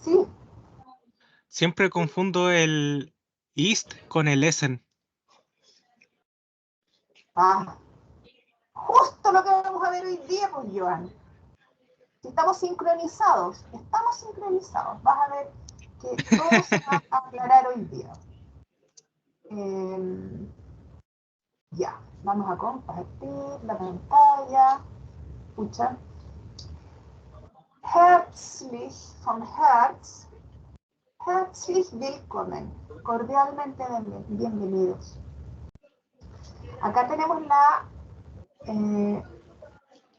Sí. Siempre confundo el ist con el essen. Ah, justo lo que vamos a ver hoy día, pues, Joan. Si estamos sincronizados, vas a ver que todo se va a aclarar hoy día. Ya, vamos a compartir la pantalla. Escucha. Herzlich, von Herz, herzlich willkommen. Cordialmente bienvenidos. Acá tenemos la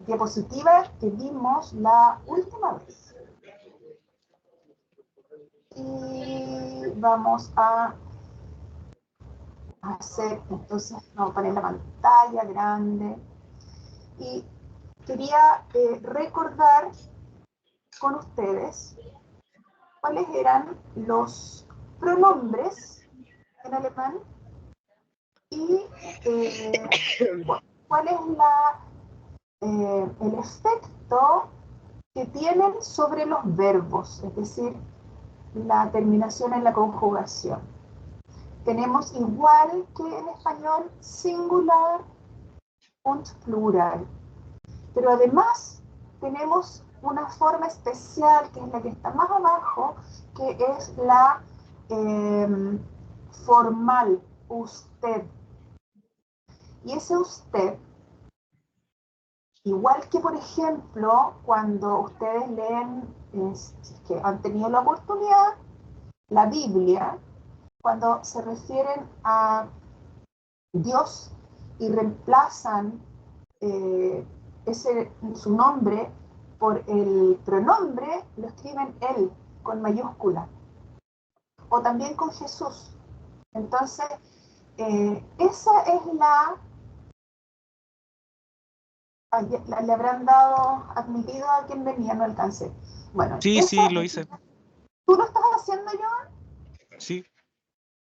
diapositiva que vimos la última vez. Y vamos a hacer, entonces, vamos a poner la pantalla grande. Y quería recordar con ustedes cuáles eran los pronombres en alemán y cuál es el efecto que tienen sobre los verbos, es decir, la terminación en la conjugación. Tenemos igual que en español singular und plural, pero además tenemos una forma especial que es la que está más abajo, que es la formal, usted. Y ese usted, igual que por ejemplo cuando ustedes leen, que han tenido la oportunidad, la Biblia, cuando se refieren a Dios y reemplazan su nombre por el pronombre, lo escriben él con mayúscula, o también con Jesús. Entonces, esa es le habrán dado admitido a quien venía, no alcancé. Bueno, Sí, esa, sí, lo hice. ¿tú lo estás haciendo, yo? Sí.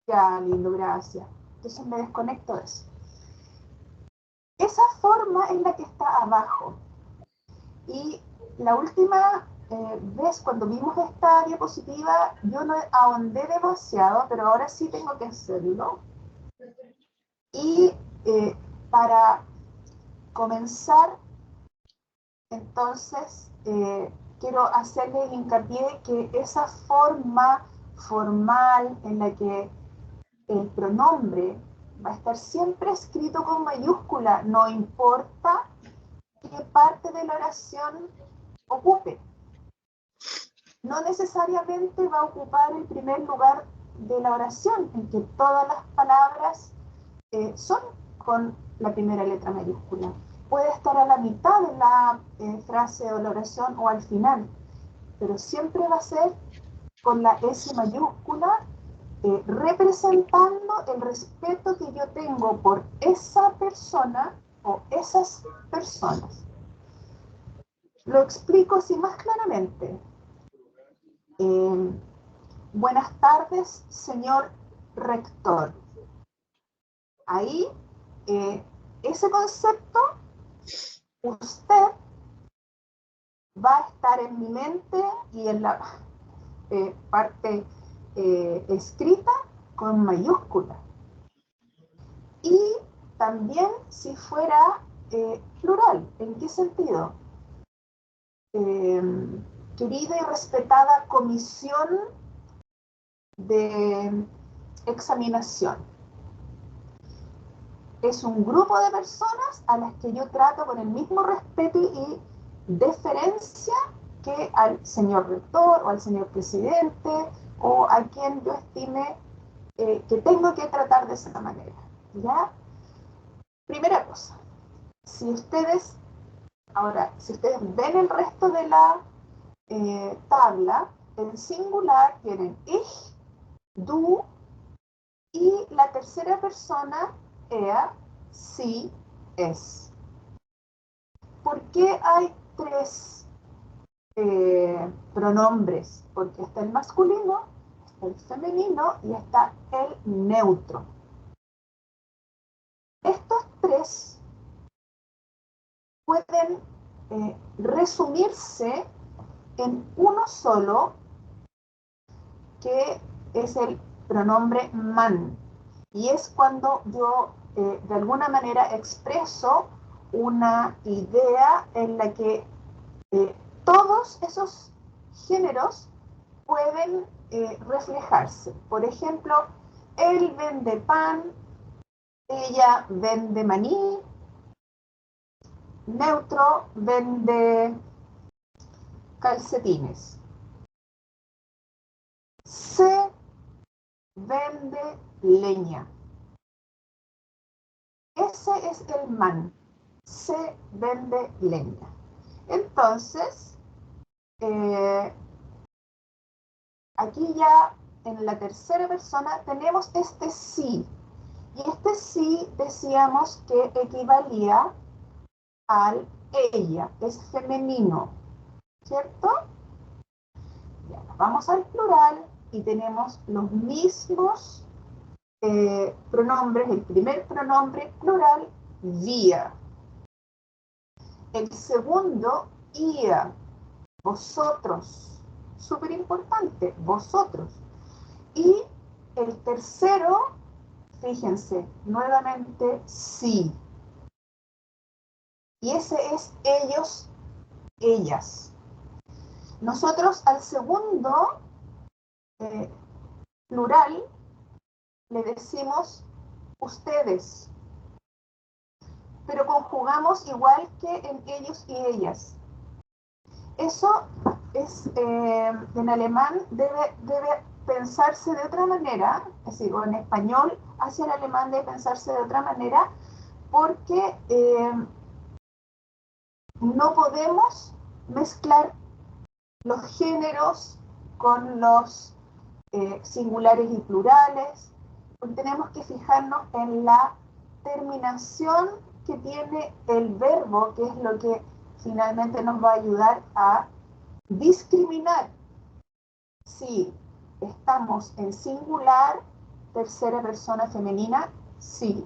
Ya, lindo, gracias. Entonces me desconecto de eso. Esa forma es la que está abajo. Y la última vez cuando vimos esta diapositiva, yo no ahondé demasiado, pero ahora sí tengo que hacerlo. Y para comenzar, entonces, quiero hacerle hincapié que esa forma formal en la que el pronombre va a estar siempre escrito con mayúscula, no importa qué parte de la oración ocupe. No necesariamente va a ocupar el primer lugar de la oración, en que todas las palabras son con la primera letra mayúscula. Puede estar a la mitad de la frase o la oración o al final, pero siempre va a ser con la S mayúscula, representando el respeto que yo tengo por esa persona o esas personas. Lo explico así más claramente. Buenas tardes, señor rector. Ahí, ese concepto, usted va a estar en mi mente y en la parte escrita con mayúscula. Y también si fuera plural, ¿en qué sentido? Querida y respetada comisión de examinación. Es un grupo de personas a las que yo trato con el mismo respeto y deferencia que al señor rector o al señor presidente o a quien yo estime que tengo que tratar de esa manera. ¿Ya? Primera cosa, si ustedes ven el resto de la tabla, en singular tienen ich, du, y la tercera persona, er, sie, es. ¿Por qué hay tres pronombres? Porque está el masculino, está el femenino y está el neutro. Estos tres pueden resumirse en uno solo que es el pronombre man. Y es cuando yo de alguna manera expreso una idea en la que todos esos géneros pueden reflejarse. Por ejemplo, él vende pan, ella vende maní, neutro vende calcetines. Se vende leña. Ese es el man. Se vende leña. Entonces, aquí ya en la tercera persona tenemos este sí. Y este sí decíamos que equivalía al ella, es femenino, ¿cierto? Ya, vamos al plural y tenemos los mismos pronombres. El primer pronombre plural, wir. El segundo, ihr, vosotros. Súper importante, vosotros. Y el tercero, fíjense, nuevamente sí. Y ese es ellos, ellas. Nosotros al segundo plural le decimos ustedes, pero conjugamos igual que en ellos y ellas. Eso es, en alemán debe pensarse de otra manera, es decir, o en español hacia el alemán debe pensarse de otra manera, porque no podemos mezclar los géneros con los singulares y plurales, porque tenemos que fijarnos en la terminación que tiene el verbo, que es lo que finalmente nos va a ayudar a discriminar si estamos en singular, tercera persona femenina, sí,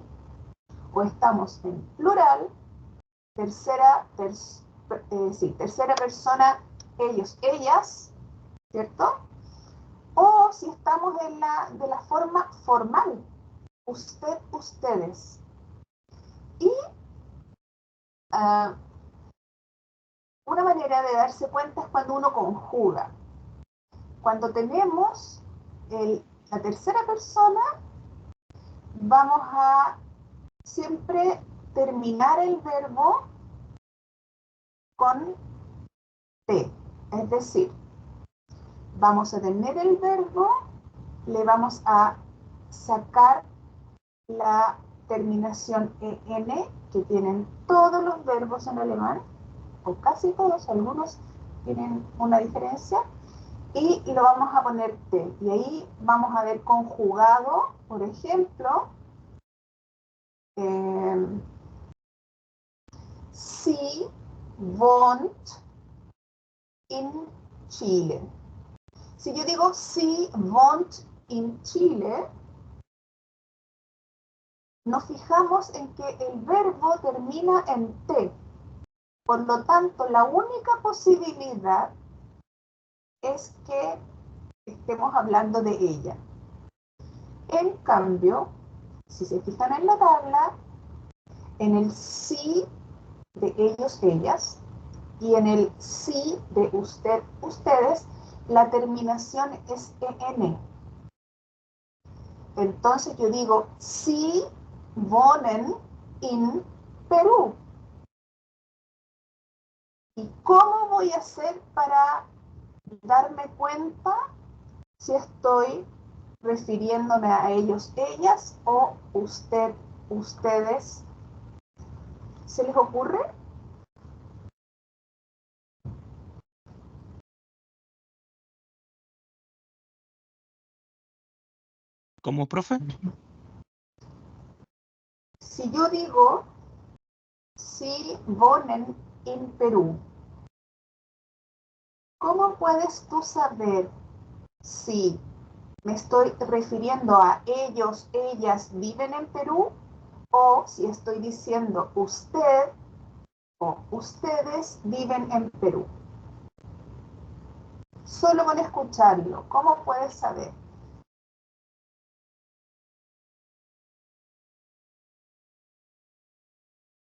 o estamos en plural, tercera persona, ellos, ellas, ¿cierto? O si estamos de la forma formal, usted, ustedes. Y una manera de darse cuenta es cuando uno conjuga. Cuando tenemos la tercera persona, vamos a siempre terminar el verbo con T. Es decir, vamos a tener el verbo, le vamos a sacar la terminación EN, que tienen todos los verbos en alemán, o casi todos, algunos tienen una diferencia, y lo vamos a poner T. Y ahí vamos a ver conjugado, por ejemplo, sie wohnt in Chile. Si yo digo sie wohnt in Chile, nos fijamos en que el verbo termina en T. Por lo tanto, la única posibilidad es que estemos hablando de ella. En cambio, si se fijan en la tabla, en el sí de ellos, ellas, y en el sí de usted, ustedes, la terminación es EN. Entonces yo digo, sí wohnen in Perú. ¿Y cómo voy a hacer para darme cuenta si estoy refiriéndome a ellos, ellas o usted, ustedes? ¿Se les ocurre? ¿Cómo, profe? Si yo digo, sí wohnen in Perú, ¿cómo puedes tú saber si me estoy refiriendo a ellos, ellas viven en Perú, o si estoy diciendo usted o ustedes viven en Perú? solo con escucharlo? ¿Cómo puedes saber?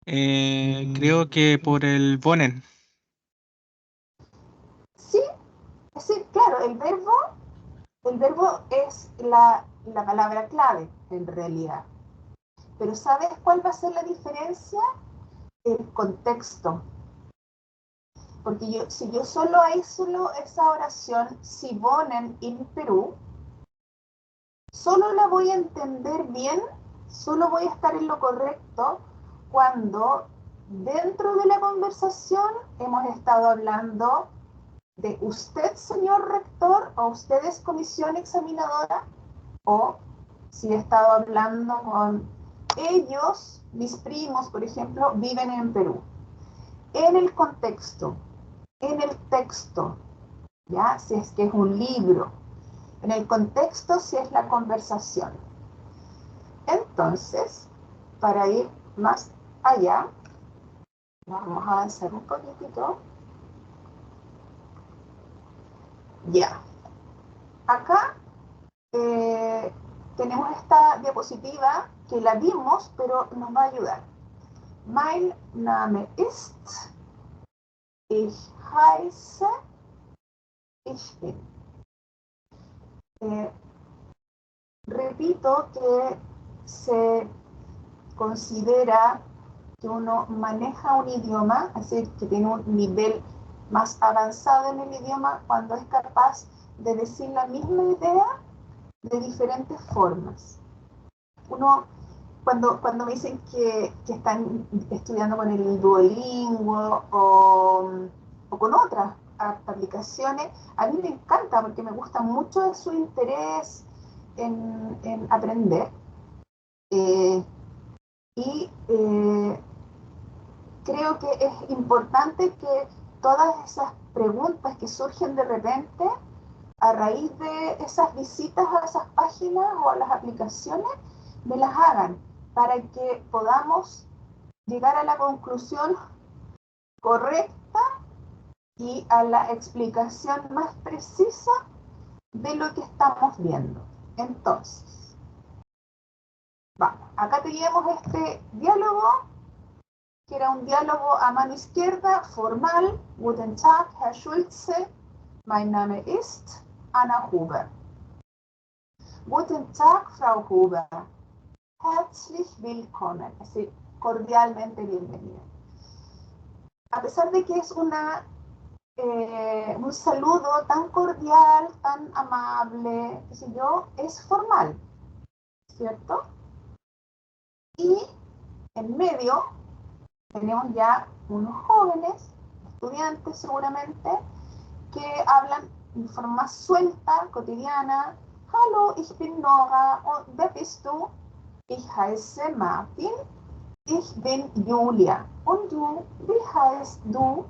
Creo que por el Bonen. Sí, sí, claro, el verbo es la palabra clave en realidad. Pero ¿sabes cuál va a ser la diferencia? El contexto. Porque si yo solo aíslo esa oración, si Bonen in Perú, solo la voy a entender bien, solo voy a estar en lo correcto cuando dentro de la conversación hemos estado hablando de usted, señor rector, o ustedes, comisión examinadora, o si he estado hablando con ellos, mis primos, por ejemplo, viven en Perú. En el contexto, en el texto, ¿ya? Si es que es un libro, en el contexto, si es la conversación. Entonces, para ir más allá, vamos a avanzar un poquitito. Ya. Acá tenemos esta diapositiva que la vimos, pero nos va a ayudar. Mein Name ist, ich heiße, ich bin. Repito que se considera que uno maneja un idioma, es decir, que tiene un nivel más avanzado en el idioma cuando es capaz de decir la misma idea de diferentes formas. Uno, cuando me dicen que están estudiando con el Duolingo o con otras aplicaciones, a mí me encanta porque me gusta mucho su interés en aprender. Y creo que es importante que todas esas preguntas que surgen de repente a raíz de esas visitas a esas páginas o a las aplicaciones, me las hagan para que podamos llegar a la conclusión correcta y a la explicación más precisa de lo que estamos viendo. Entonces, vamos, acá teníamos este diálogo, que era un diálogo a mano izquierda, formal. Guten Tag, Herr Schulze, mein Name ist Anna Huber. Guten Tag, Frau Huber. Herzlich willkommen, es decir, cordialmente bienvenida. A pesar de que es un saludo tan cordial, tan amable, qué sé yo, es formal, ¿cierto? Y en medio tenemos ya unos jóvenes, estudiantes seguramente, que hablan de forma suelta, cotidiana. Hallo, ich bin Nora, und wer bist du? Ich heiße Martin, ich bin Julia. Und du, wie heißt du?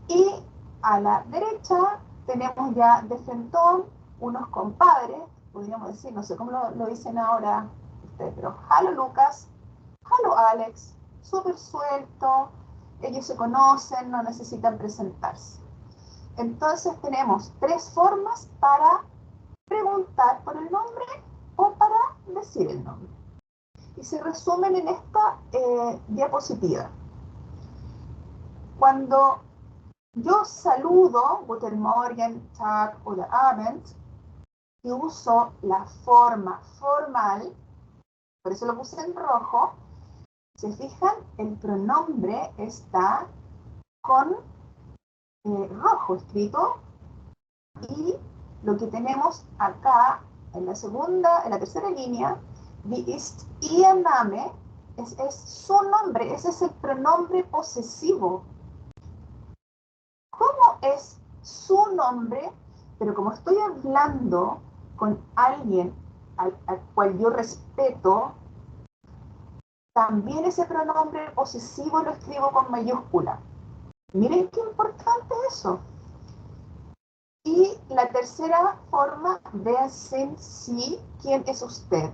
Y a la derecha tenemos ya de frentón unos compadres, podríamos decir, no sé cómo lo dicen ahora ustedes, pero hallo Lucas, hallo Alex, súper suelto, ellos se conocen, no necesitan presentarse. Entonces tenemos tres formas para preguntar por el nombre o para decir el nombre. Y se resumen en esta diapositiva. Cuando yo saludo, Guten Morgen, Tag oder Abend, y uso la forma formal, por eso lo puse en rojo, se fijan, el pronombre está con rojo escrito, y lo que tenemos acá en la tercera línea, wie ist Ihr Name, es su nombre, ese es el pronombre posesivo. ¿Cómo es su nombre? Pero como estoy hablando con alguien al cual yo respeto, también ese pronombre posesivo lo escribo con mayúscula. Miren qué importante eso. Y la tercera forma, wer sind Sie, quién es usted.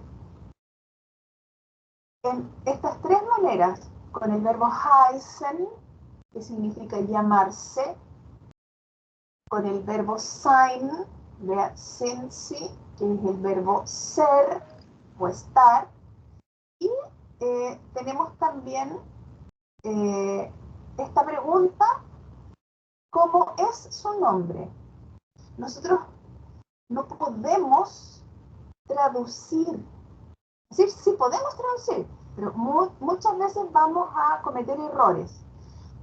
En estas tres maneras, con el verbo heißen, que significa llamarse, con el verbo sein, vea, sind sie, que es el verbo ser o estar. Y tenemos también esta pregunta, ¿cómo es su nombre? Nosotros no podemos traducir, es decir, sí podemos traducir, pero muchas veces vamos a cometer errores.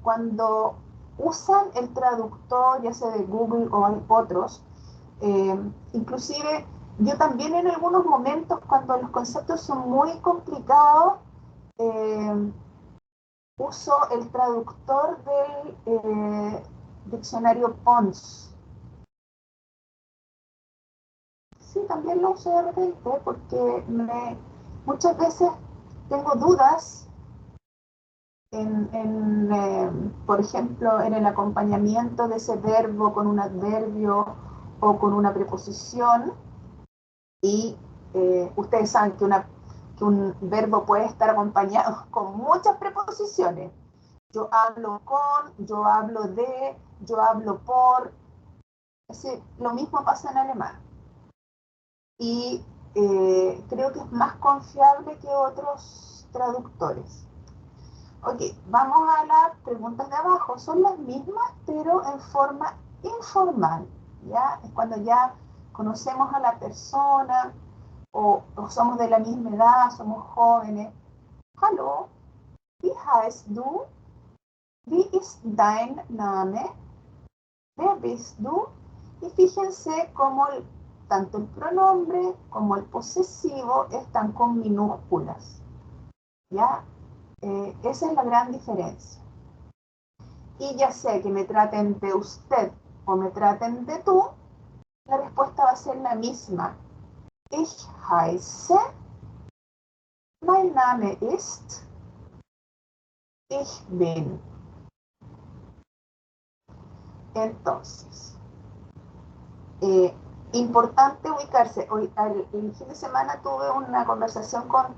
Cuando usan el traductor, ya sea de Google o hay otros, inclusive yo también en algunos momentos, cuando los conceptos son muy complicados, uso el traductor del diccionario Pons. Sí, también lo uso de repente porque muchas veces tengo dudas por ejemplo, en el acompañamiento de ese verbo con un adverbio o con una preposición. Y ustedes saben que un verbo puede estar acompañado con muchas preposiciones. Yo hablo con, yo hablo de, yo hablo por. Lo mismo pasa en alemán. Y creo que es más confiable que otros traductores. Ok, vamos a las preguntas de abajo. Son las mismas, pero en forma informal. ¿Ya? Es cuando ya conocemos a la persona o somos de la misma edad, somos jóvenes. Hallo, wie heißt du? Wie ist dein Name? ¿Wer bist du? Y fíjense cómo tanto el pronombre como el posesivo están con minúsculas. ¿Ya? Esa es la gran diferencia. Y ya sea que me traten de usted o me traten de tú, la respuesta va a ser la misma. Ich heiße, mein Name ist, ich bin. Entonces, importante ubicarse. Hoy, el fin de semana tuve una conversación con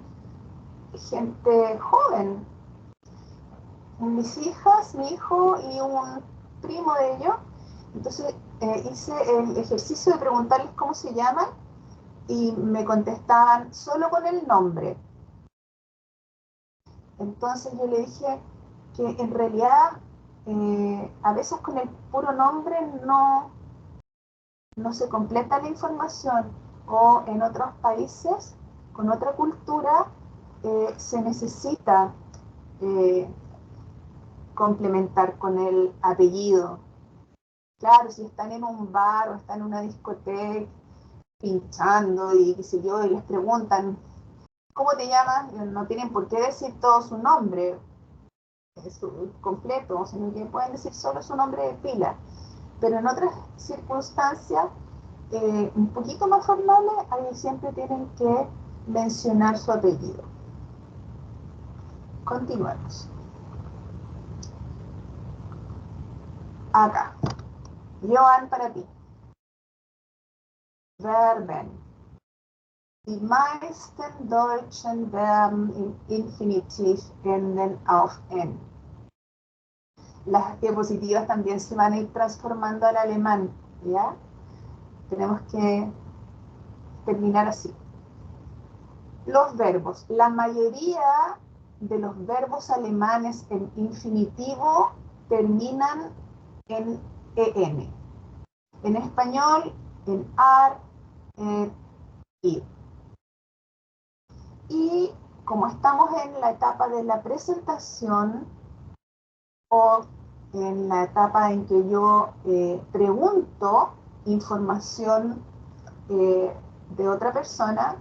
gente joven. Mis hijas, mi hijo y un primo de ellos. Entonces hice el ejercicio de preguntarles cómo se llaman y me contestaban solo con el nombre. Entonces yo le dije que en realidad a veces con el puro nombre no se completa la información, o en otros países con otra cultura se necesita complementar con el apellido. Claro, si están en un bar o están en una discoteca pinchando y qué sé yo, y les preguntan ¿cómo te llamas? No tienen por qué decir todo su nombre completo, sino que pueden decir solo su nombre de pila. Pero en otras circunstancias un poquito más formales, ahí siempre tienen que mencionar su apellido. Continuemos. Acá. Joan, para ti. Verben. Die meisten deutschen Verben im Infinitiv enden auf N. Las diapositivas también se van a ir transformando al alemán, ¿ya? Tenemos que terminar así. Los verbos. La mayoría de los verbos alemanes en infinitivo terminan en EN. En español, en AR, en IR. Y como estamos en la etapa de la presentación o en la etapa en que yo pregunto información de otra persona,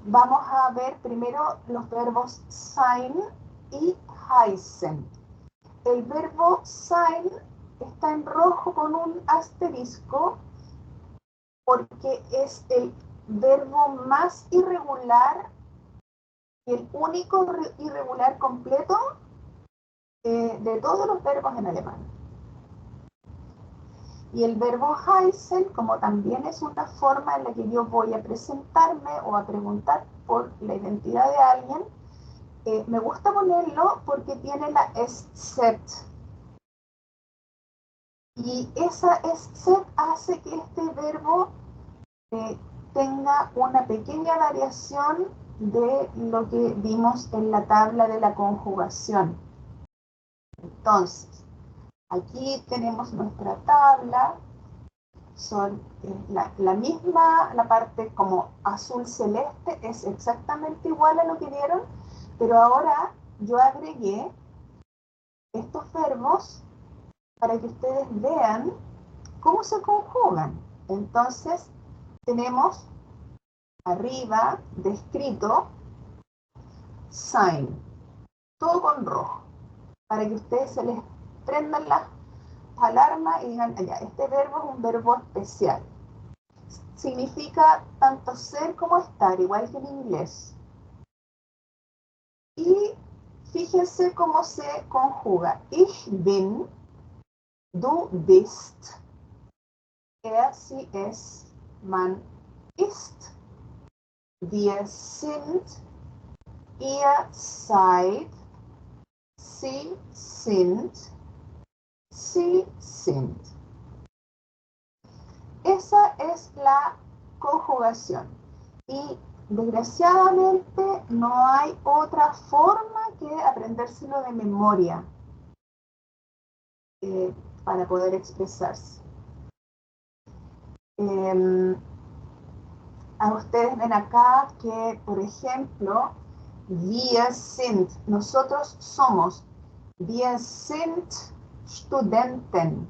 vamos a ver primero los verbos sein y heißen. El verbo sein está en rojo con un asterisco porque es el verbo más irregular y el único irregular completo de todos los verbos en alemán. Y el verbo heißen, como también es una forma en la que yo voy a presentarme o a preguntar por la identidad de alguien, me gusta ponerlo porque tiene la SZ. Y esa set hace que este verbo tenga una pequeña variación de lo que vimos en la tabla de la conjugación. Entonces, aquí tenemos nuestra tabla, son la misma, la parte como azul celeste es exactamente igual a lo que vieron, pero ahora yo agregué estos verbos para que ustedes vean cómo se conjugan. Entonces, tenemos arriba descrito sign, todo con rojo, para que ustedes se les prendan las alarmas y digan, ya, este verbo es un verbo especial. Significa tanto ser como estar, igual que en inglés. Y fíjense cómo se conjuga. Ich bin, du bist, sie es, man ist, wir sind, ihr seid, sie sind, sie sind. Esa es la conjugación. Y desgraciadamente no hay otra forma que aprendérselo de memoria para poder expresarse. A ustedes ven acá que, por ejemplo, wir sind, nosotros somos, wir sind Studenten,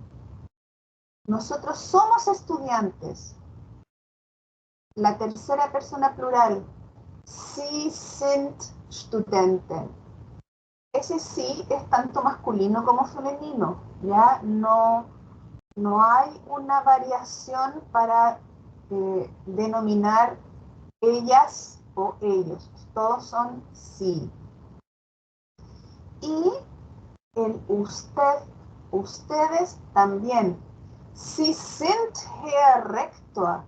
nosotros somos estudiantes. La tercera persona plural, Sie sind Studenten. Ese sí es tanto masculino como femenino, ya no hay una variación para denominar ellas o ellos, todos son sí. Y el usted, ustedes también, Sie sind Herr Rektor,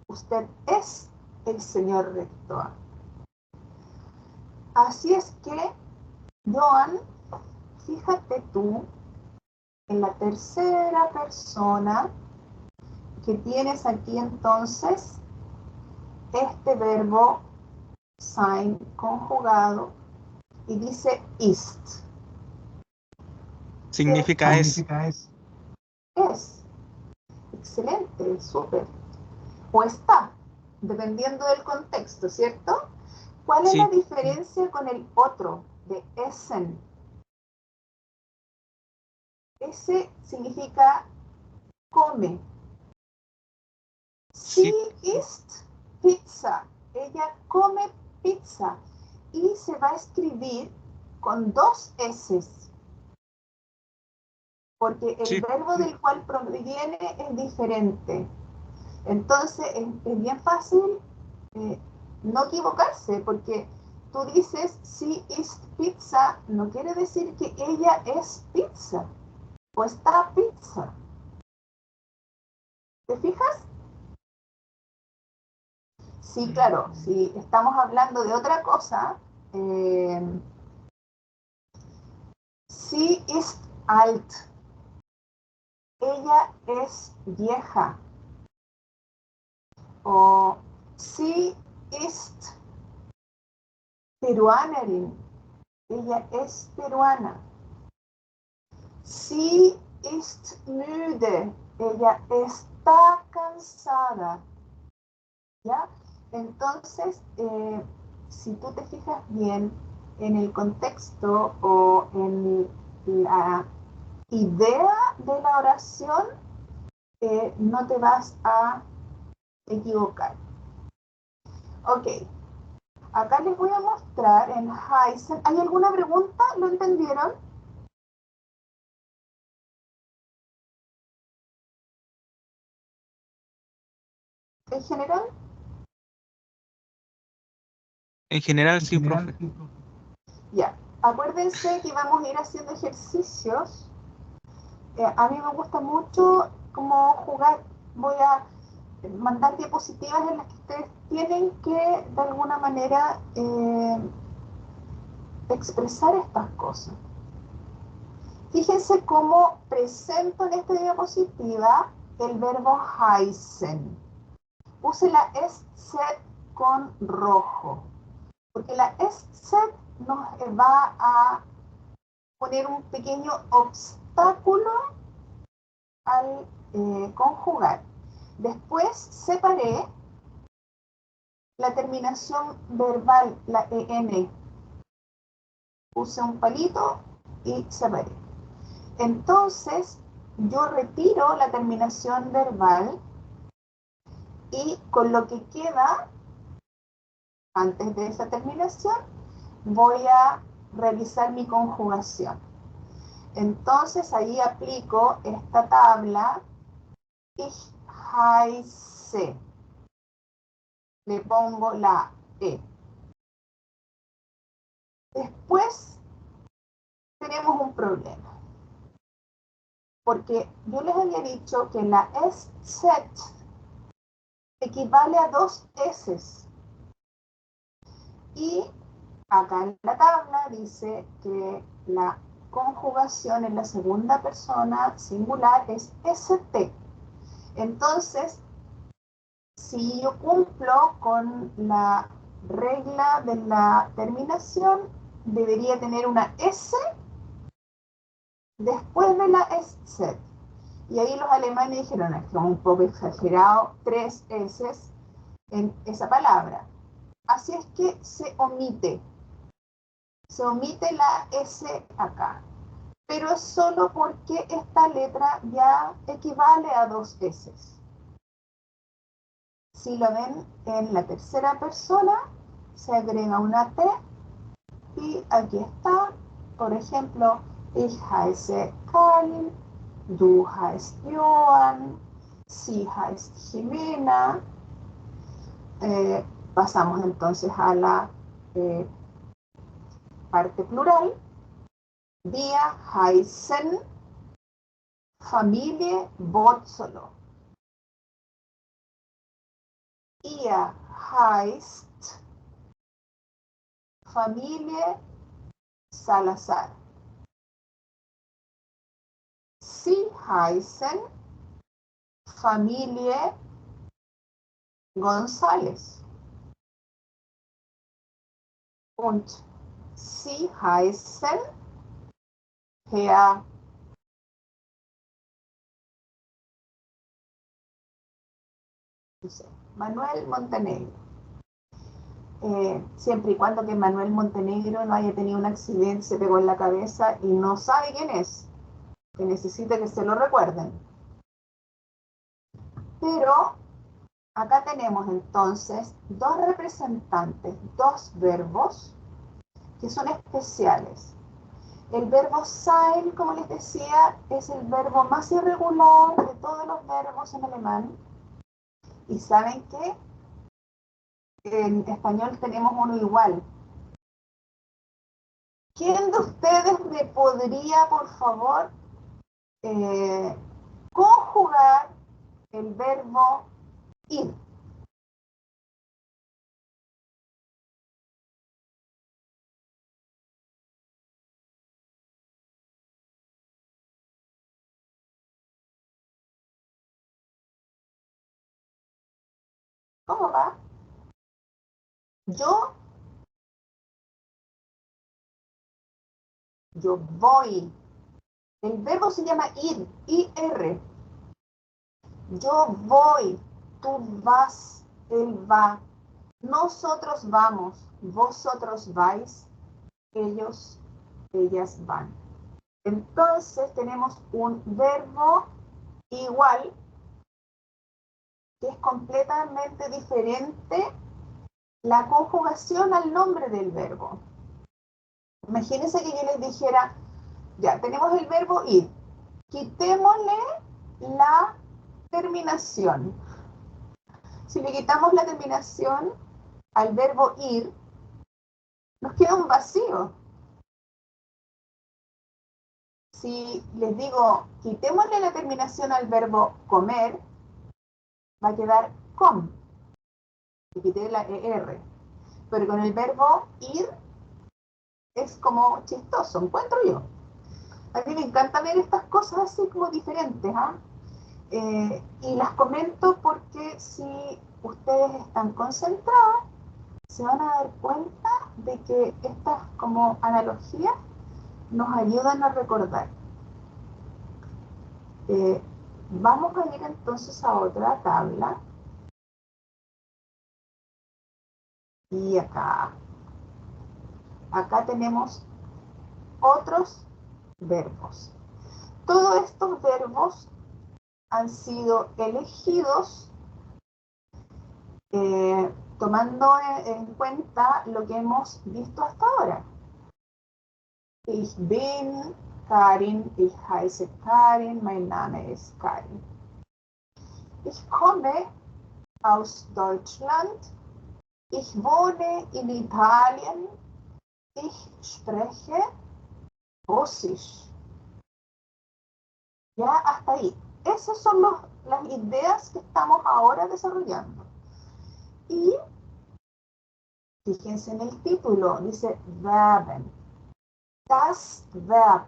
usted es el señor rector. Así es que, Joan, fíjate tú en la tercera persona que tienes aquí entonces este verbo sein conjugado y dice ist. Significa es. Es. Excelente, súper. O está, dependiendo del contexto, ¿cierto? ¿Cuál es la diferencia con el otro, de essen? Ese significa come. Sie isst Pizza. Ella come pizza. Y se va a escribir con dos S's. Porque el verbo del cual proviene es diferente. Entonces es bien fácil no equivocarse, porque tú dices sie isst Pizza, no quiere decir que ella es pizza o está pizza. ¿Te fijas? Sí, claro, si estamos hablando de otra cosa, sie ist alt. Ella es vieja. O sie ist Peruanerin. Ella es peruana. Sie ist müde. Ella está cansada. ¿Ya? Entonces, si tú te fijas bien en el contexto o en la idea de la oración, no te vas a equivocar. Ok, acá les voy a mostrar en Heisen. ¿Hay alguna pregunta? ¿Lo entendieron? ¿En general? En general sí, profe. Ya, acuérdense que vamos a ir haciendo ejercicios. A mí me gusta mucho cómo jugar. Voy a mandar diapositivas en las que ustedes tienen que, de alguna manera, expresar estas cosas. Fíjense cómo presento en esta diapositiva el verbo heißen. Puse la SZ con rojo, porque la SZ nos va a poner un pequeño obstáculo al conjugar. Después separé la terminación verbal, la EN. Puse un palito y separé. Entonces, yo retiro la terminación verbal y con lo que queda, antes de esa terminación, voy a realizar mi conjugación. Entonces, ahí aplico esta tabla, ich heiße. Le pongo la E. Después, tenemos un problema. Porque yo les había dicho que la SZ equivale a dos S. Y acá en la tabla dice que la conjugación en la segunda persona singular es ST. Entonces, si yo cumplo con la regla de la terminación, debería tener una S después de la SZ. Y ahí los alemanes dijeron, es un poco exagerado, 3 S en esa palabra. Así es que se omite la S acá. Pero es solo porque esta letra ya equivale a dos S. Si lo ven en la tercera persona, se agrega una T y aquí está, por ejemplo, ich heiße Karin, du heißt Johann, sie heißt Jimena. Pasamos entonces a la parte plural. Wir heißen Familie Bozzolo. Ihr heißt Familie Salazar. Sie heißen Familie González. Und sie heißen Herr Manuel Montenegro. Siempre y cuando que Manuel Montenegro no haya tenido un accidente, se pegó en la cabeza y no sabe quién es, que necesita que se lo recuerden. Pero acá tenemos entonces dos representantes, dos verbos que son especiales. El verbo sein, como les decía, es el verbo más irregular de todos los verbos en alemán. ¿Y saben qué? En español tenemos uno igual. ¿Quién de ustedes me podría, por favor, conjugar el verbo ir? ¿Cómo va? Yo voy. El verbo se llama ir, I-R. Yo voy, tú vas, él va. Nosotros vamos, vosotros vais, ellos, ellas van. Entonces tenemos un verbo igual, que es completamente diferente la conjugación al nombre del verbo. Imagínense que yo les dijera, ya, tenemos el verbo ir. Quitémosle la terminación. Si le quitamos la terminación al verbo ir, nos queda un vacío. Si les digo, quitémosle la terminación al verbo comer, va a quedar com. Y quité la ER. Pero con el verbo ir es como chistoso, encuentro yo. A mí me encanta ver estas cosas así como diferentes, ¿ah? Y las comento porque si ustedes están concentrados, se van a dar cuenta de que estas como analogías nos ayudan a recordar. Vamos a ir entonces a otra tabla. Y acá tenemos otros verbos. Todos estos verbos han sido elegidos tomando en cuenta lo que hemos visto hasta ahora. Ich bin Karin, ich heiße Karin, mein Name ist Karin. Ich komme aus Deutschland, ich wohne in Italien, ich spreche Russisch. Ya hasta ahí. Esas son las ideas que estamos ahora desarrollando. Y fíjense en el título, dice Verben. Das Verb.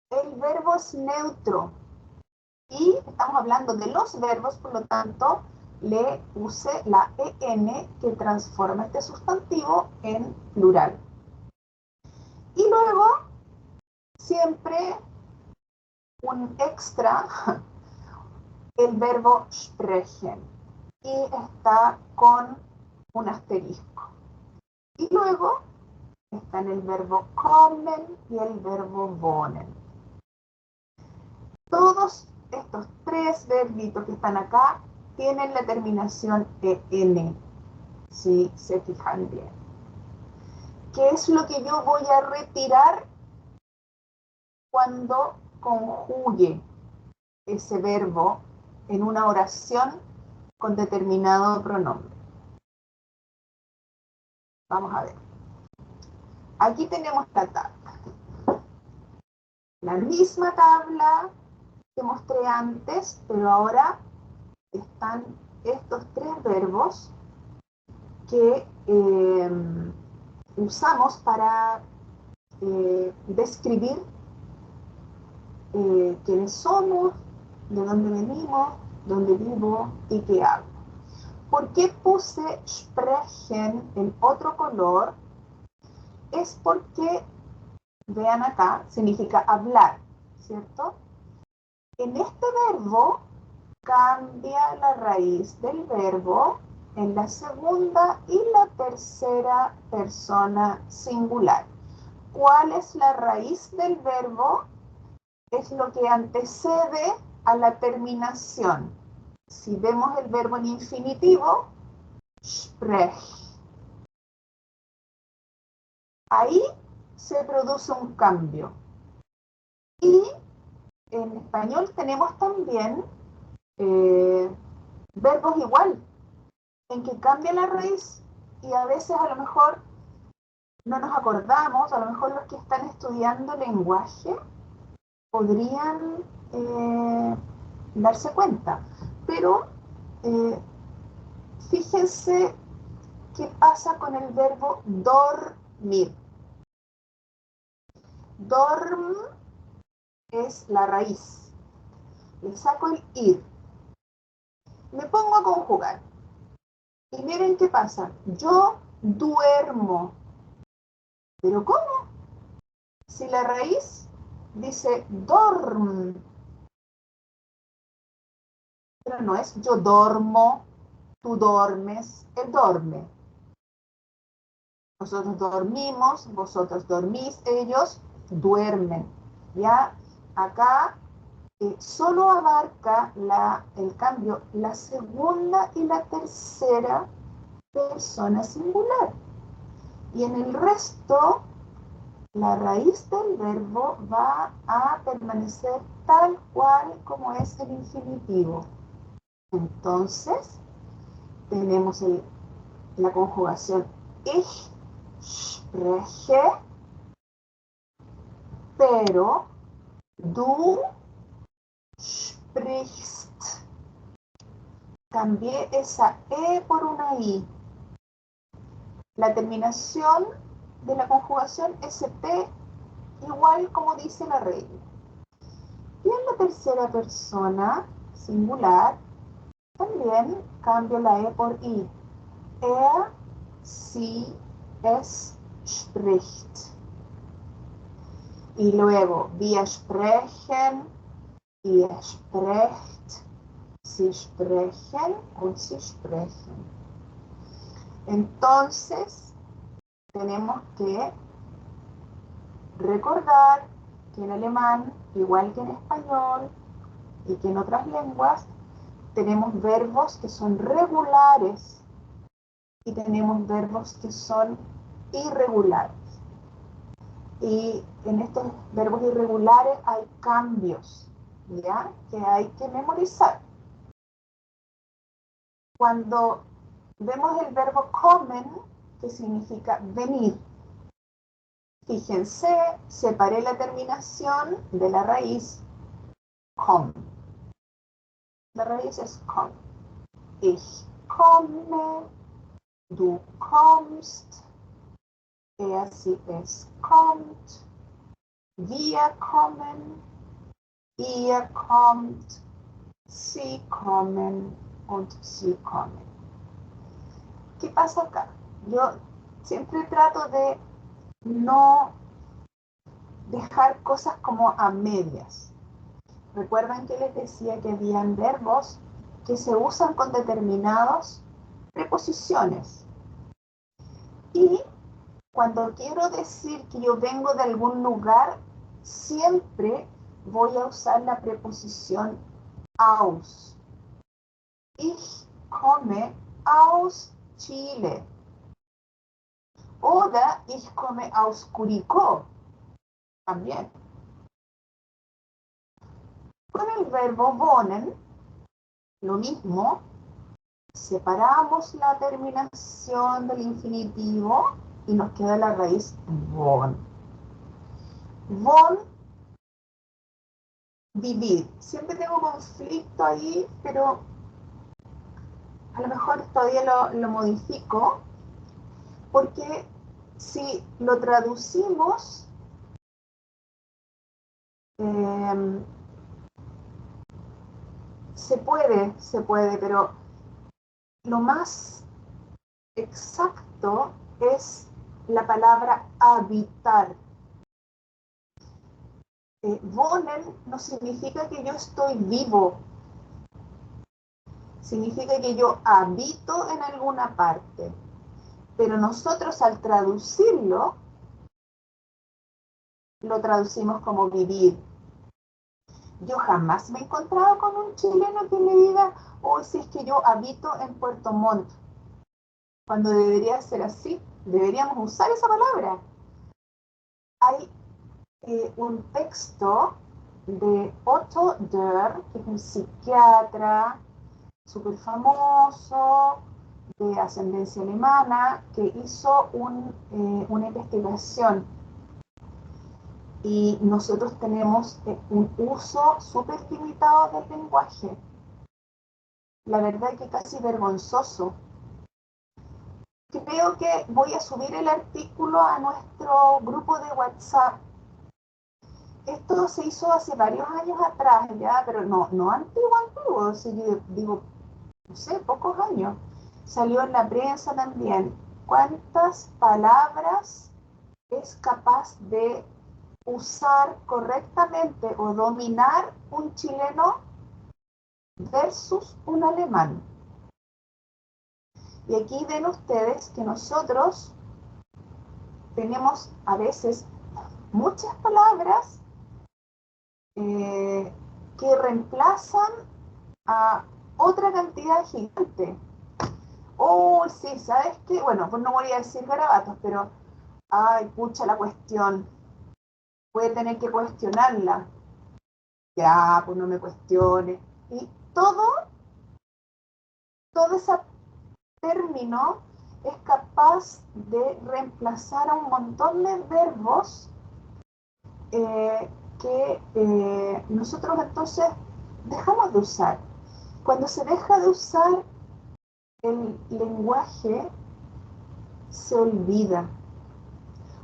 El verbo es neutro. Y estamos hablando de los verbos, por lo tanto, le puse la EN que transforma este sustantivo en plural. Y luego, siempre un extra, el verbo sprechen. Y está con un asterisco. Y luego están el verbo kommen y el verbo wohnen. Todos estos tres verbitos que están acá tienen la terminación EN, si se fijan bien. ¿Qué es lo que yo voy a retirar cuando conjugue ese verbo en una oración con determinado pronombre? Vamos a ver. Aquí tenemos la tabla. La misma tabla que mostré antes, pero ahora están estos tres verbos que usamos para describir quiénes somos, de dónde venimos, dónde vivo y qué hago. ¿Por qué puse sprechen en otro color? Es porque, vean acá, significa hablar, ¿cierto? En este verbo cambia la raíz del verbo en la segunda y la tercera persona singular. ¿Cuál es la raíz del verbo? Es lo que antecede a la terminación. Si vemos el verbo en infinitivo, sprech. Ahí se produce un cambio. Y en español tenemos también verbos igual, en que cambia la raíz y a veces a lo mejor no nos acordamos, a lo mejor los que están estudiando lenguaje podrían darse cuenta. Pero fíjense qué pasa con el verbo dormir. Dorm es la raíz. Le saco el ir. Me pongo a conjugar. Y miren qué pasa. Yo duermo. ¿Pero cómo? Si la raíz dice dorm. Pero no es yo dormo, tú dormes, él duerme. Nosotros dormimos, vosotros dormís, ellos duermen. Ya acá solo abarca el cambio la segunda y la tercera persona singular. Y en el resto, la raíz del verbo va a permanecer tal cual como es el infinitivo. Entonces, tenemos la conjugación ich spreche, pero du sprichst. Cambié esa E por una I. La terminación de la conjugación SP igual como dice la regla. Y en la tercera persona singular, también cambio la E por I. Sie, es spricht. Y luego, wir sprechen, ihr sprecht, sie sprechen und sie sprechen. Entonces, tenemos que recordar que en alemán, igual que en español y que en otras lenguas, tenemos verbos que son regulares y tenemos verbos que son irregulares. Y en estos verbos irregulares hay cambios, ¿ya? Que hay que memorizar. Cuando vemos el verbo kommen, que significa venir, fíjense, separé la terminación de la raíz komm. La raíz es komm. Ich komme, du kommst, sie, es kommt, wir kommen, ihr kommt, sie kommen und sie kommen. ¿Qué pasa acá? Yo siempre trato de no dejar cosas como a medias. Recuerdan que les decía que habían verbos que se usan con determinadas preposiciones. Y cuando quiero decir que yo vengo de algún lugar, siempre voy a usar la preposición aus. Ich komme aus Chile. Oder ich komme aus Curicó. También. Con el verbo wohnen, lo mismo. Separamos la terminación del infinitivo y nos queda la raíz wohn. Wohn, vivir. Siempre tengo conflicto ahí, pero a lo mejor todavía lo modifico, porque si lo traducimos, se puede, pero lo más exacto es la palabra habitar. Wohnen no significa que yo estoy vivo, significa que yo habito en alguna parte, pero nosotros al traducirlo, lo traducimos como vivir. Yo jamás me he encontrado con un chileno que me diga, oh, si es que yo habito en Puerto Montt, cuando debería ser así, deberíamos usar esa palabra. Hay un texto de Otto Dörr, que es un psiquiatra súper famoso, de ascendencia alemana, que hizo una investigación. Y nosotros tenemos un uso súper limitado del lenguaje. La verdad que casi vergonzoso. Creo que voy a subir el artículo a nuestro grupo de WhatsApp. Esto se hizo hace varios años atrás, ya, pero no antiguo, si yo digo, no sé, pocos años. Salió en la prensa también. ¿Cuántas palabras es capaz de usar correctamente o dominar un chileno versus un alemán? Y aquí ven ustedes que nosotros tenemos a veces muchas palabras que reemplazan a otra cantidad gigante. Oh, sí, ¿sabes qué? Bueno, pues no voy a decir garabatos, pero, ay, pucha la cuestión. Voy a tener que cuestionarla. Ya, pues no me cuestione. Y todo ese término es capaz de reemplazar a un montón de verbos que nosotros entonces dejamos de usar. Cuando se deja de usar el lenguaje, se olvida.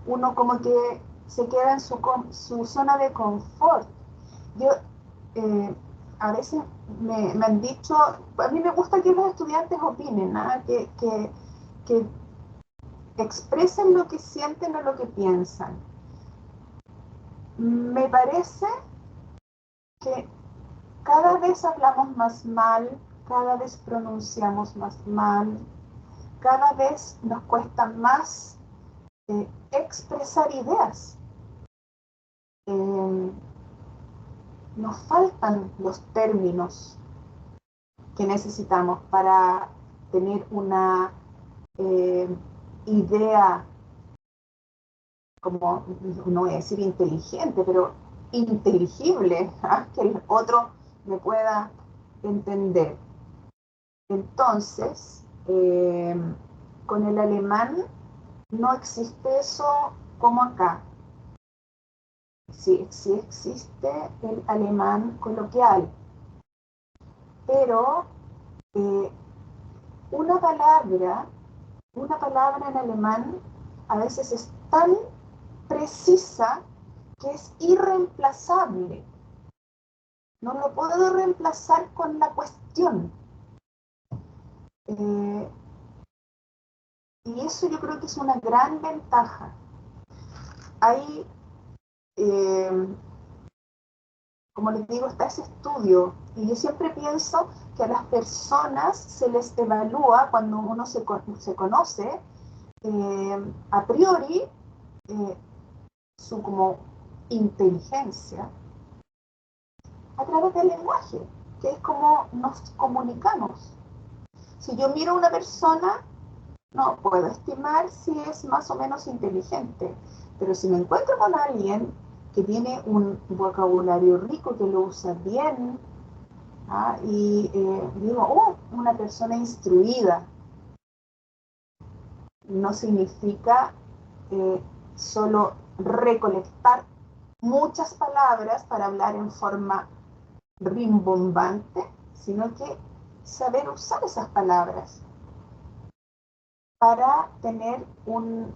Uno como que se queda en su zona de confort. Yo, a veces me han dicho, a mí me gusta que los estudiantes opinen, ¿ah? Que expresen lo que sienten o lo que piensan. Me parece que cada vez hablamos más mal, cada vez pronunciamos más mal, cada vez nos cuesta más expresar ideas. Nos faltan los términos que necesitamos para tener una idea, como no voy a decir inteligente, pero inteligible, ¿ah? Que el otro me pueda entender. Entonces, con el alemán no existe eso como acá. Sí existe el alemán coloquial, pero una palabra en alemán a veces es tan precisa que es irreemplazable. No lo puedo reemplazar con la cuestión. Y eso yo creo que es una gran ventaja. Hay, como les digo, está ese estudio, y yo siempre pienso que a las personas se les evalúa cuando uno se conoce, a priori, su como inteligencia a través del lenguaje, que es como nos comunicamos. Si yo miro a una persona, no puedo estimar si es más o menos inteligente, pero si me encuentro con alguien que tiene un vocabulario rico, que lo usa bien, y digo, oh, una persona instruida, no significa solo recolectar muchas palabras para hablar en forma rimbombante, sino que saber usar esas palabras para tener un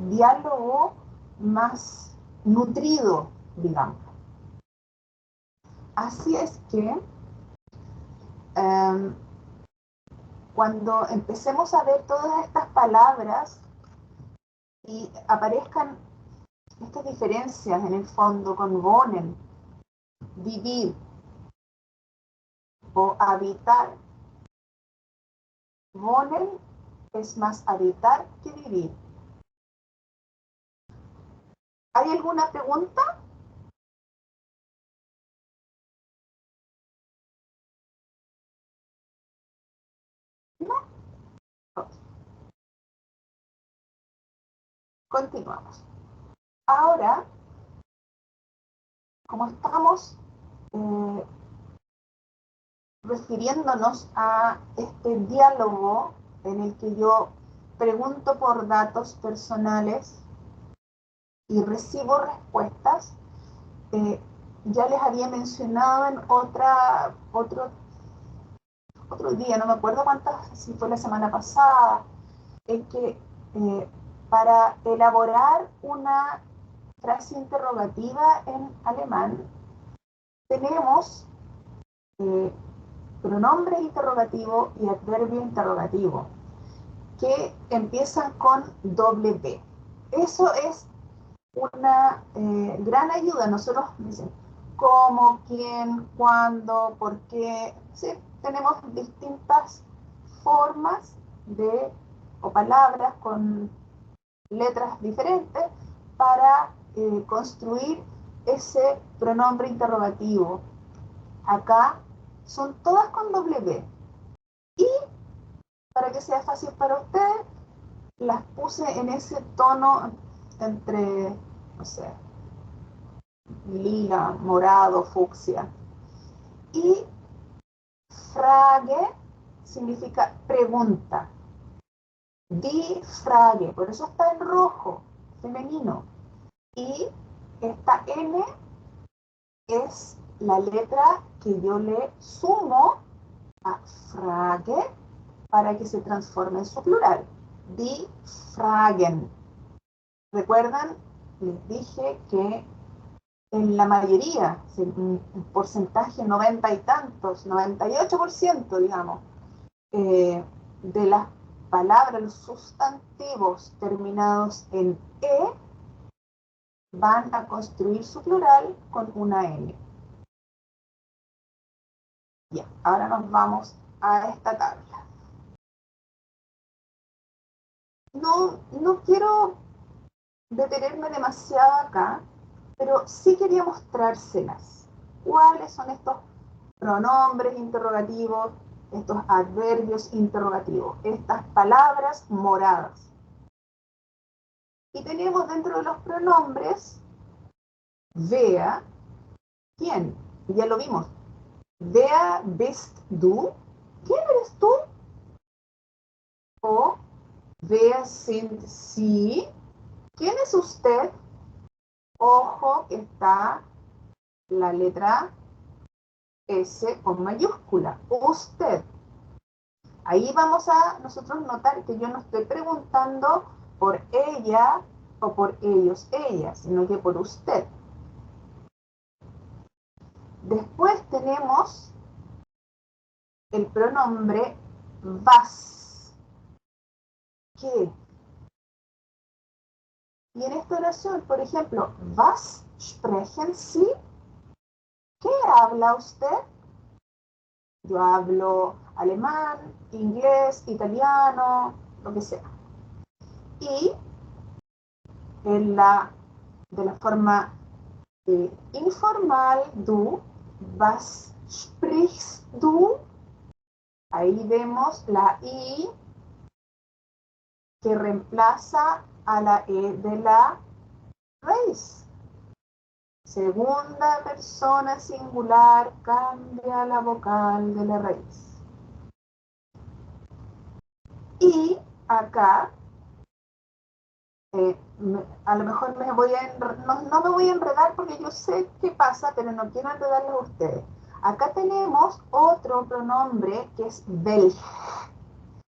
diálogo más nutrido, digamos. Así es que cuando empecemos a ver todas estas palabras y aparezcan estas diferencias en el fondo con wohnen, vivir o habitar, wohnen es más habitar que vivir. ¿Hay alguna pregunta? ¿No? Okay. Continuamos. Ahora, como estamos refiriéndonos a este diálogo en el que yo pregunto por datos personales y recibo respuestas, ya les había mencionado en otro día, no me acuerdo cuántas, si fue la semana pasada, en que para elaborar una frase interrogativa en alemán tenemos pronombre interrogativo y adverbio interrogativo, que empiezan con W. Eso es una gran ayuda. Nosotros dicen cómo, quién, cuándo, por qué. Sí, tenemos distintas formas o palabras con letras diferentes para construir ese pronombre interrogativo. Acá son todas con W. Y para que sea fácil para ustedes, las puse en ese tono entre, no sé, lila, morado, fucsia. Y Frage significa pregunta. Die Frage, por eso está en rojo, femenino. Y esta N es la letra que yo le sumo a Frage para que se transforme en su plural. Die Fragen. ¿Recuerdan les dije que en la mayoría, un porcentaje 90 y tantos, 98%, digamos, de las palabras, los sustantivos terminados en E, van a construir su plural con una N. Ya, ahora nos vamos a esta tabla. No quiero detenerme demasiado acá, pero sí quería mostrárselas. ¿Cuáles son estos pronombres interrogativos, estos adverbios interrogativos, estas palabras moradas? Y tenemos dentro de los pronombres, wer, ¿quién? Ya lo vimos. Wer bist du? ¿Quién eres tú? O wer sind Sie? ¿Quién es usted? Ojo que está la letra S con mayúscula. Usted. Ahí vamos a nosotros notar que yo no estoy preguntando por ella o por ellos, ella, sino que por usted. Después tenemos el pronombre was. ¿Qué? Y en esta oración, por ejemplo, was sprechen Sie? ¿Qué habla usted? Yo hablo alemán, inglés, italiano, lo que sea. Y de la forma informal, du, was sprichst du? Ahí vemos la I que reemplaza a la E de la raíz. Segunda persona singular cambia la vocal de la raíz. Y acá, a lo mejor no me voy a enredar porque yo sé qué pasa, pero no quiero enredarles a ustedes. Acá tenemos otro pronombre que es welch.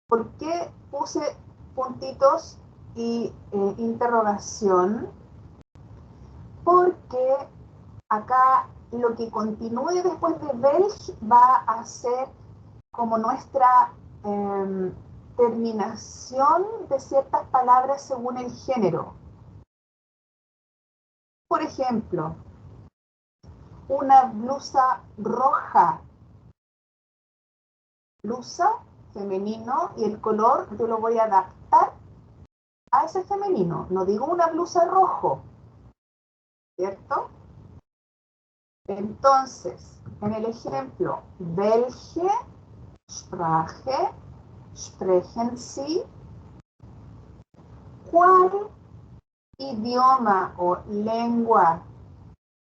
¿Por qué puse puntitos y interrogación? Porque acá lo que continúe después de welch va a ser como nuestra terminación de ciertas palabras según el género. Por ejemplo, una blusa roja. Blusa, femenino, y el color yo lo voy a adaptar a ese femenino. No digo una blusa rojo, ¿cierto? Entonces, en el ejemplo, welche Sprache sprechen Sie? ¿Cuál idioma o lengua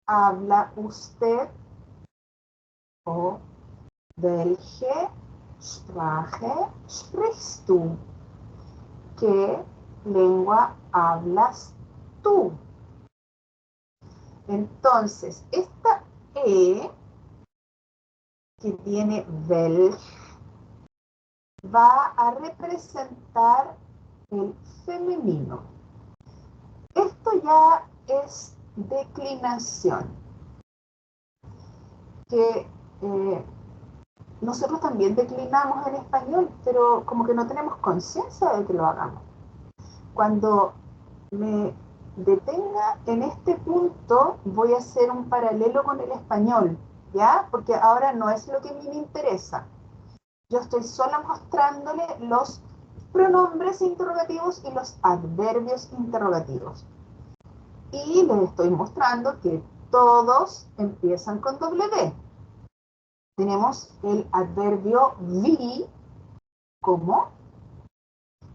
habla usted? O welche Sprache sprichst du? ¿Qué lengua hablas tú? Entonces, esta E que tiene welch va a representar el femenino. Esto ya es declinación, que nosotros también declinamos en español, pero como que no tenemos conciencia de que lo hagamos. Cuando me detenga en este punto, voy a hacer un paralelo con el español, ¿ya? Porque ahora no es lo que a mí me interesa. Yo estoy solo mostrándole los pronombres interrogativos y los adverbios interrogativos. Y les estoy mostrando que todos empiezan con W. Tenemos el adverbio wie, como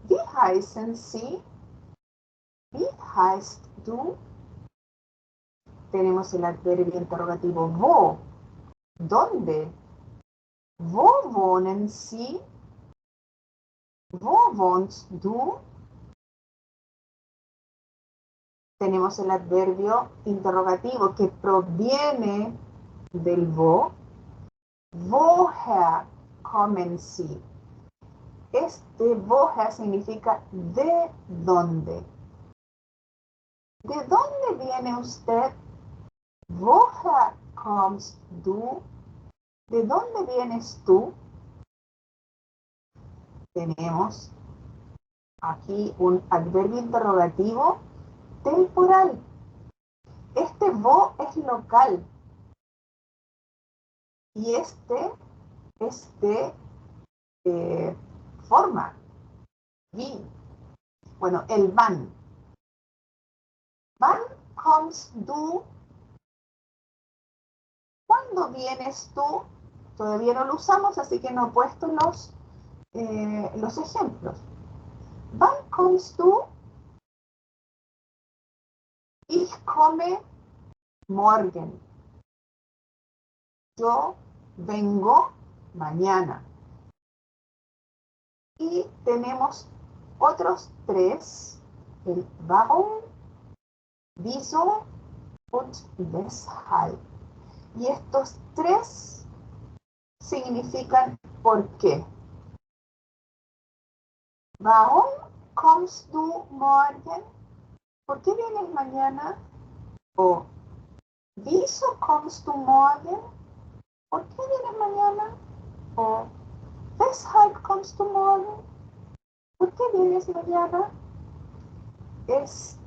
wie heißen Sie, wie heißt du. Tenemos el adverbio interrogativo wo, ¿dónde? Wo wohnen Sie? Wo wohnst du? Tenemos el adverbio interrogativo que proviene del wo. Woher kommen Sie? Este woher significa de dónde. ¿De dónde viene usted? Woher kommst du? ¿De dónde vienes tú? Tenemos aquí un adverbio interrogativo temporal. Este wo es local. Y este es de forma. Wie. Bueno, el wann. Wann kommst du? ¿Cuándo vienes tú? Todavía no lo usamos, así que no he puesto los ejemplos. Wann kommst du? Ich komme morgen. Yo vengo mañana. Y tenemos otros tres, el warum, wieso und weshalb. Y estos tres significan por qué. Warum kommst du morgen? ¿Por qué vienes mañana? O wieso kommst du morgen? ¿Por qué vienes mañana? O weshalb kommst du morgen? ¿Por qué vienes mañana? Es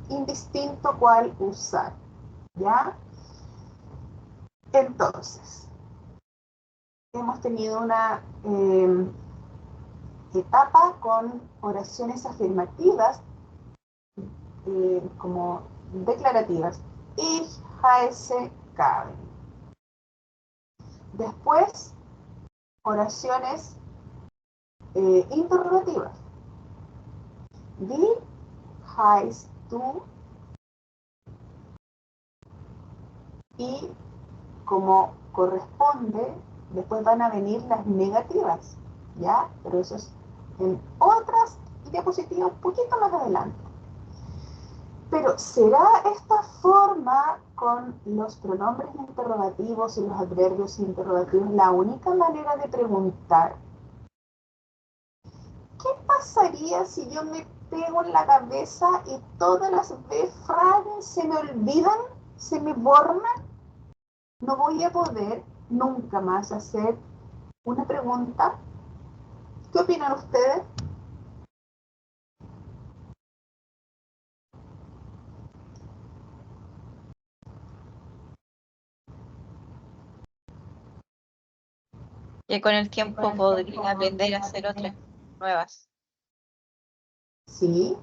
indistinto cuál usar, ¿ya? Entonces, hemos tenido una etapa con oraciones afirmativas como declarativas. Ich heiße Karen. Después, oraciones interrogativas. Wie heißt du? Y como corresponde, después van a venir las negativas, ¿ya? Pero eso es en otras diapositivas un poquito más adelante. Pero ¿será esta forma con los pronombres interrogativos y los adverbios interrogativos la única manera de preguntar? ¿Qué pasaría si yo me pego en la cabeza y todas las frases se me olvidan, se me borran? No voy a poder nunca más hacer una pregunta. ¿Qué opinan ustedes? Que con el tiempo podría aprender a hacer otras nuevas. Sí,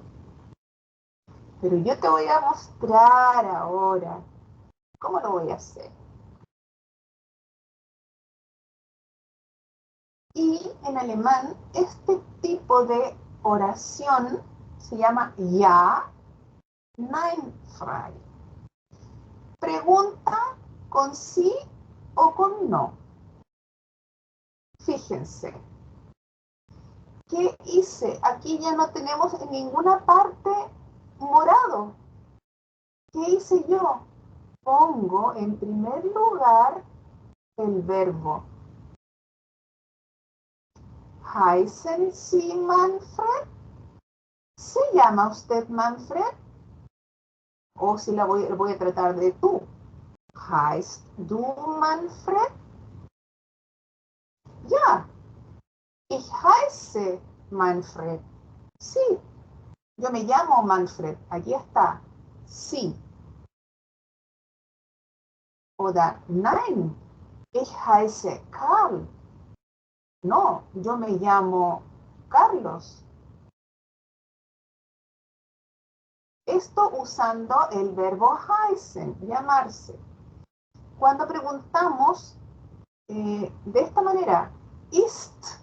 pero yo te voy a mostrar ahora cómo lo voy a hacer. Y en alemán, este tipo de oración se llama Ja, Nein, Frage. Pregunta con sí o con no. Fíjense. ¿Qué hice? Aquí ya no tenemos en ninguna parte morado. ¿Qué hice yo? Pongo en primer lugar el verbo. ¿Heißen Sie Manfred? ¿Se llama usted Manfred? O si la voy a tratar de tú. ¿Heißt du Manfred? Ja, ich heiße Manfred. Sí, yo me llamo Manfred. Aquí está. Sí. Oder nein, ich heiße Karl. No, yo me llamo Carlos. Esto usando el verbo heißen, llamarse. Cuando preguntamos de esta manera, ¿ist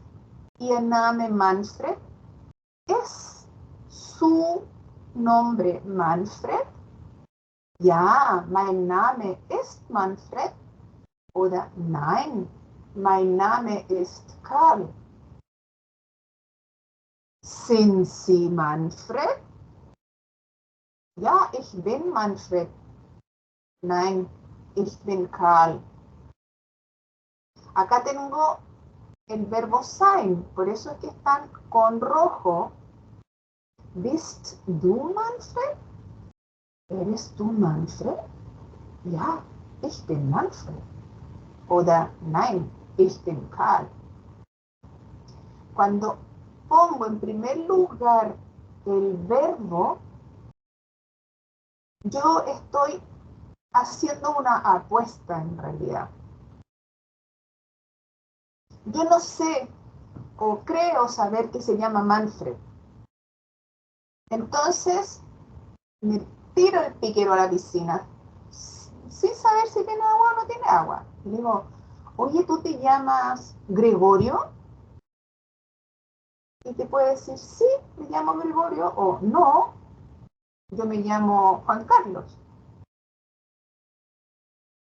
Ihr Name Manfred? ¿Es su nombre Manfred? Ja, mein Name ist Manfred. Oder nein, mein Name ist Karl. Sind Sie Manfred? Ja, ich bin Manfred. Nein, ich bin Karl. Acá tengo el verbo sein, por eso es que están con rojo. Bist du Manfred? ¿Eres tú Manfred? Ja, ich bin Manfred. Oder nein, ich bin Karl. Cuando pongo en primer lugar el verbo, yo estoy haciendo una apuesta en realidad. Yo no sé o creo saber que se llama Manfred. Entonces me tiro el piquero a la piscina sin saber si tiene agua o no tiene agua. Y digo, oye, ¿tú te llamas Gregorio? Y te puede decir, sí, me llamo Gregorio, o no, yo me llamo Juan Carlos.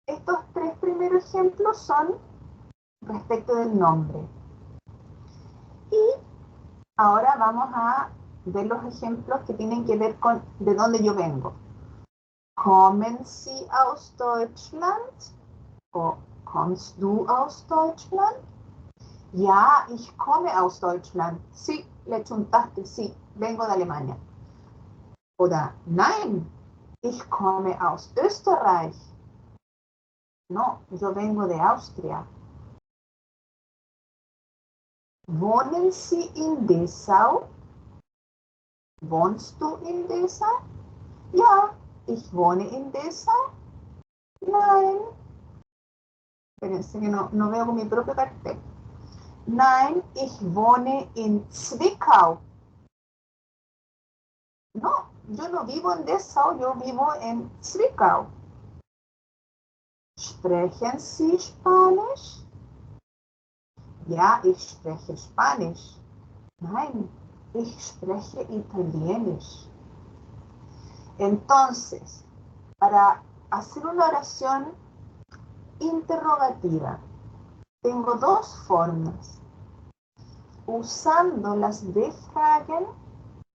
Estos tres primeros ejemplos son respecto del nombre. Y ahora vamos a ver los ejemplos que tienen que ver con de dónde yo vengo. ¿Kommen Sie aus Deutschland? ¿O kommst du aus Deutschland? Ja, ich komme aus Deutschland. Sí, le chuntaste, sí, vengo de Alemania. Oder nein, ich komme aus Österreich. No, yo vengo de Austria. ¿Wohnen Sie in Dessau? ¿Wohnst du in Dessau? Ja, ich wohne in Dessau. Nein. Espérense que no veo con mi propio cartel. Nein, ich wohne in Zwickau. No, yo no vivo en Dessau, yo vivo en Zwickau. ¿Sprechen Sie Spanisch? Ja, ich spreche Spanisch. Nein, ich spreche Italienisch. Entonces, para hacer una oración interrogativa, tengo dos formas. Usando las Befragen,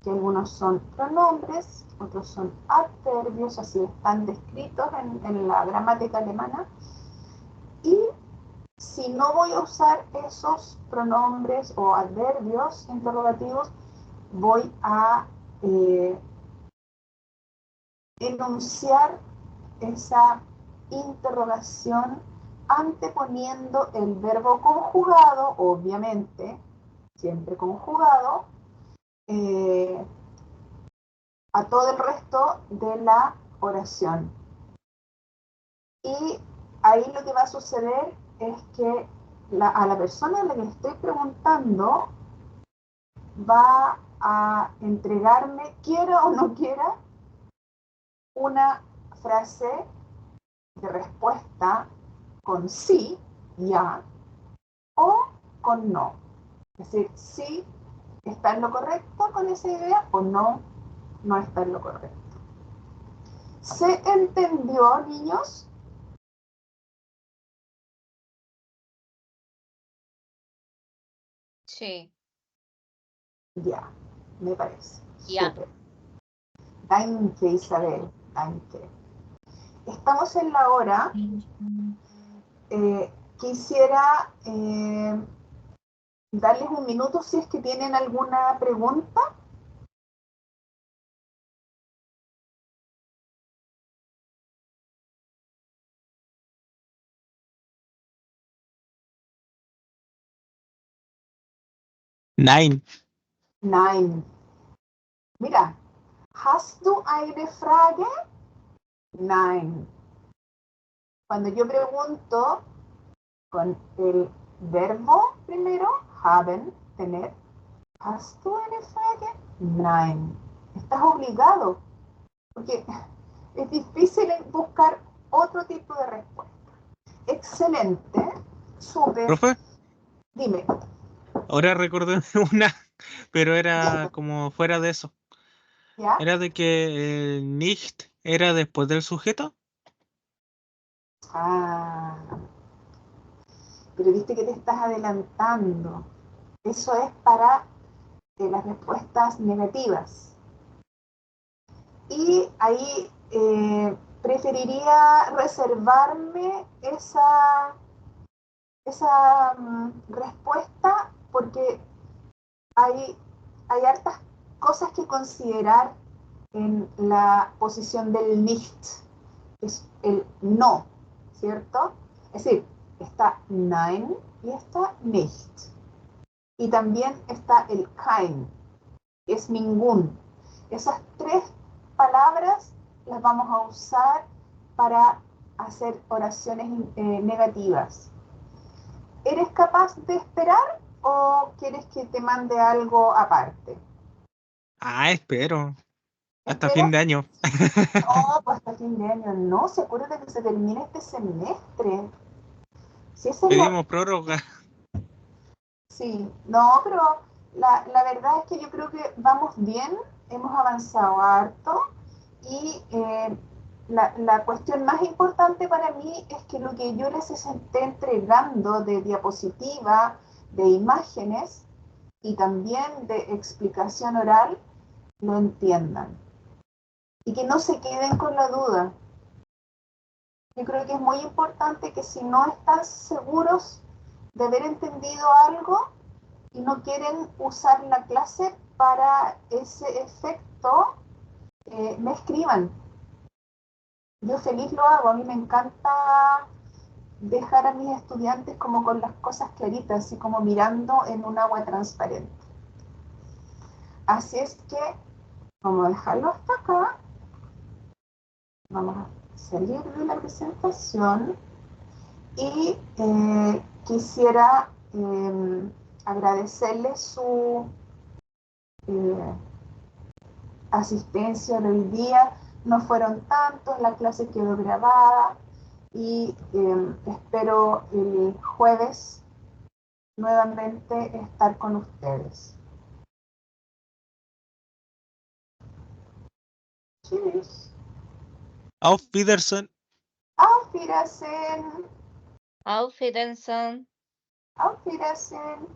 que algunos son pronombres, otros son adverbios, así están descritos en la gramática alemana. Y si no voy a usar esos pronombres o adverbios interrogativos, voy a enunciar esa interrogación anteponiendo el verbo conjugado, obviamente, siempre conjugado, a todo el resto de la oración. Y ahí lo que va a suceder es que a la persona a la que le estoy preguntando va a entregarme, quiera o no quiera, una frase de respuesta con sí, ya, o con no. Es decir, sí está en lo correcto con esa idea o no, no está en lo correcto. ¿Se entendió, niños? Sí, Ya, me parece. ya. Súper. Danke, Isabel. Danke. Estamos en la hora. Quisiera darles un minuto si es que tienen alguna pregunta. Nein. Nein. Mira, ¿hast du eine Frage? Nein. Cuando yo pregunto con el verbo primero, haben, tener, ¿hast du eine Frage? Nein. Estás obligado, porque es difícil buscar otro tipo de respuesta. Excelente, súper. ¿Profe? Dime. Ahora recordé una, pero era como fuera de eso. ¿Ya? Era de que nicht era después del sujeto. Ah, pero viste que te estás adelantando. Eso es para las respuestas negativas. Y ahí preferiría reservarme esa respuesta porque hay hartas cosas que considerar en la posición del nicht, es el no, ¿cierto? Es decir, está nein y está nicht. Y también está el kein, es ningún. Esas tres palabras las vamos a usar para hacer oraciones negativas. ¿Eres capaz de esperar o quieres que te mande algo aparte? Ah, espero. Hasta fin ¿Esperas? de año. No, pues hasta fin de año no. Se acuerda que se termina este semestre. Si esa es la... Pedimos prórroga. Sí, no, pero la verdad es que yo creo que vamos bien, hemos avanzado harto y la cuestión más importante para mí es que lo que yo les esté entregando de diapositiva, de imágenes y también de explicación oral, lo entiendan y que no se queden con la duda. Yo creo que es muy importante que si no están seguros de haber entendido algo y no quieren usar la clase para ese efecto, me escriban. Yo feliz lo hago, a mí me encanta dejar a mis estudiantes como con las cosas claritas, así como mirando en un agua transparente. Así es que vamos a dejarlo hasta acá. Vamos a salir de la presentación y quisiera agradecerle su asistencia de hoy día. No fueron tantos, la clase quedó grabada y espero el jueves nuevamente estar con ustedes. Tschüss. Auf Wiedersehen. Auf Wiedersehen. Auf Wiedersehen. Auf Wiedersehen.